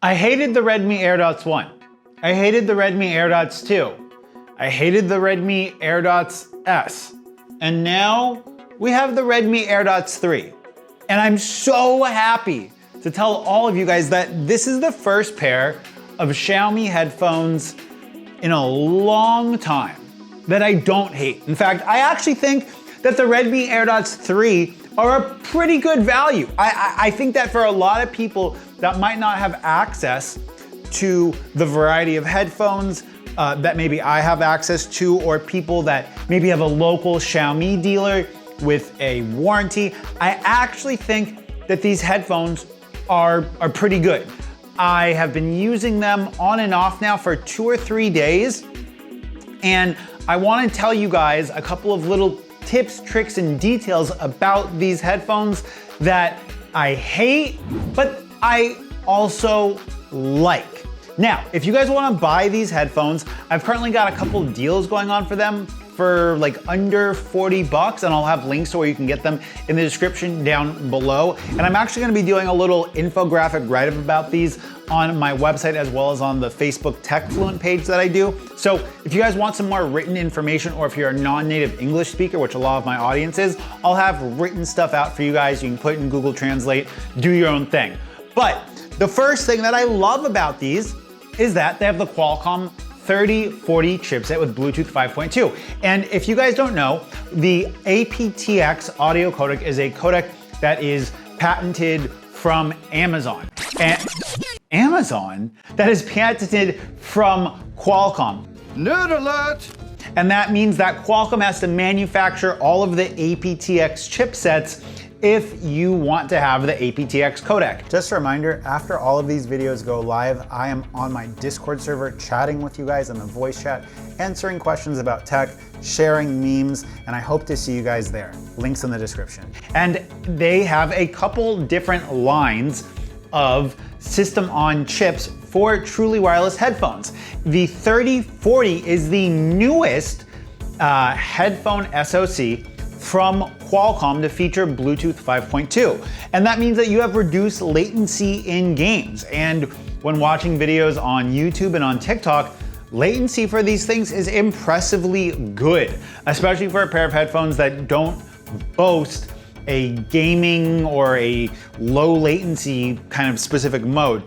I hated the Redmi AirDots 1. I hated the Redmi AirDots 2. I hated the Redmi AirDots S. And now we have the Redmi AirDots 3. And I'm so happy to tell all of you guys that this is the first pair of Xiaomi headphones in a long time that I don't hate. In fact, I actually think that the Redmi AirDots 3 are a pretty good value. I think that for a lot of people that might not have access to the variety of headphones that maybe I have access to, or people that maybe have a local Xiaomi dealer with a warranty, I actually think that these headphones are pretty good. I have been using them on and off now for 2 or 3 days, and I want to tell you guys a couple of little tips, tricks, and details about these headphones that I hate, but I also like. Now, if you guys want to buy these headphones, I've currently got a couple deals going on for them for like under 40 bucks, and I'll have links to where you can get them in the description down below. And I'm actually gonna be doing a little infographic write-up about these on my website, as well as on the Facebook Tech Fluent page that I do. So if you guys want some more written information, or if you're a non-native English speaker, which a lot of my audience is, I'll have written stuff out for you guys. You can put it in Google Translate, do your own thing. But the first thing that I love about these is that they have the Qualcomm 3040 chipset with Bluetooth 5.2. And if you guys don't know, the aptx audio codec is a codec that is patented from Amazon. And Amazon? That is patented from Qualcomm. Nerd alert! And that means that Qualcomm has to manufacture all of the aptx chipsets if you want to have the aptx codec. Just a reminder, after all of these videos go live, I am on my Discord server chatting with you guys in the voice chat, answering questions about tech, sharing memes, and I hope to see you guys there. Links in the description. And they have a couple different lines of system on chips for truly wireless headphones. The 3040 is the newest headphone SoC from Qualcomm to feature Bluetooth 5.2. And that means that you have reduced latency in games. And when watching videos on YouTube and on TikTok, latency for these things is impressively good, especially for a pair of headphones that don't boast a gaming or a low latency kind of specific mode.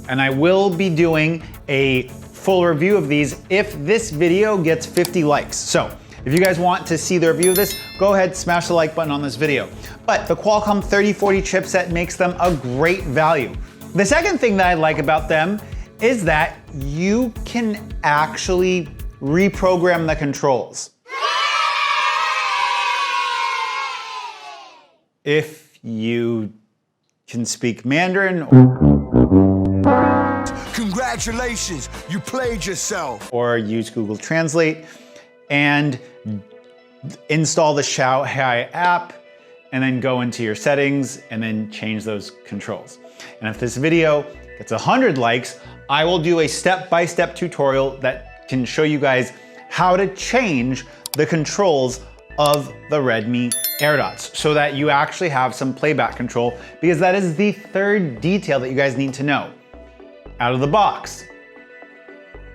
And I will be doing a full review of these if this video gets 50 likes. So if you guys want to see the review of this, go ahead, smash the like button on this video. But the Qualcomm 3040 chipset makes them a great value. The second thing that I like about them is that you can actually reprogram the controls. If you can speak Mandarin, Congratulations, you played yourself. Or use Google Translate and install the Xiaomi app, and then go into your settings and then change those controls. And if this video gets 100 likes, I will do a step-by-step tutorial that can show you guys how to change the controls of the Redmi AirDots so that you actually have some playback control, because that is the third detail that you guys need to know. Out of the box,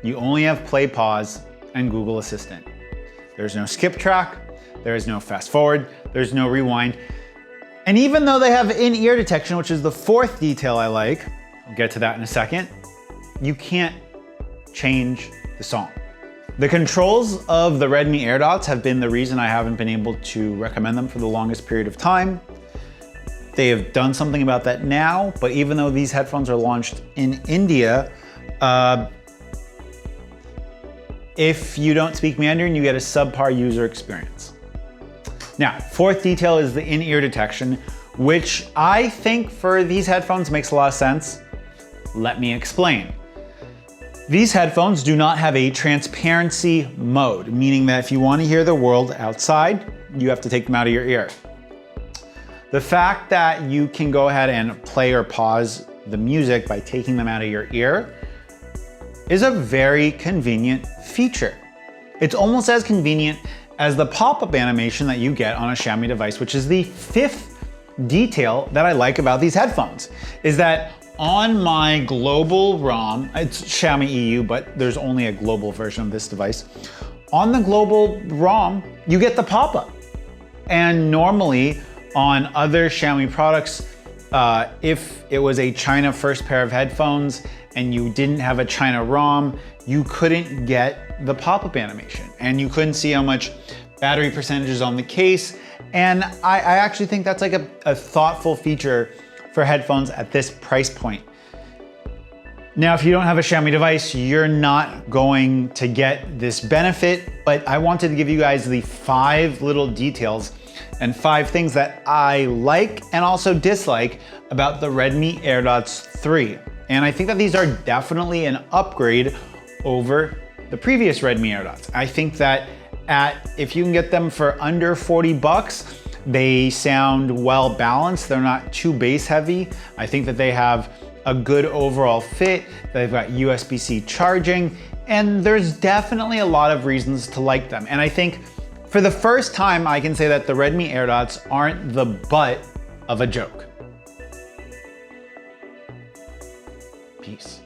you only have play, pause, and Google Assistant. There's no skip track, there is no fast forward, there's no rewind. And even though they have in-ear detection, which is the fourth detail I like, I'll get to that in a second, you can't change the song. The controls of the Redmi AirDots have been the reason I haven't been able to recommend them for the longest period of time. They have done something about that now, but even though these headphones are launched in India, if you don't speak Mandarin, you get a subpar user experience. Now, fourth detail is the in-ear detection, which I think for these headphones makes a lot of sense. Let me explain. These headphones do not have a transparency mode, meaning that if you want to hear the world outside, you have to take them out of your ear. The fact that you can go ahead and play or pause the music by taking them out of your ear is a very convenient feature. It's almost as convenient as the pop-up animation that you get on a Xiaomi device, which is the fifth detail that I like about these headphones, is that on my global ROM, it's Xiaomi EU, but there's only a global version of this device. On the global ROM, you get the pop-up. And normally on other Xiaomi products, if it was a China first pair of headphones and you didn't have a China ROM, you couldn't get the pop-up animation and you couldn't see how much battery percentage is on the case. And I actually think that's like a thoughtful feature for headphones at this price point. Now, if you don't have a Xiaomi device, you're not going to get this benefit, but I wanted to give you guys the 5 little details and 5 things that I like and also dislike about the Redmi AirDots 3. And I think that these are definitely an upgrade over the previous Redmi AirDots. I think that if you can get them for under 40 bucks, they sound well balanced. They're not too bass heavy. I think that they have a good overall fit. They've got USB-C charging, and there's definitely a lot of reasons to like them. And I think for the first time, I can say that the Redmi AirDots aren't the butt of a joke. Peace.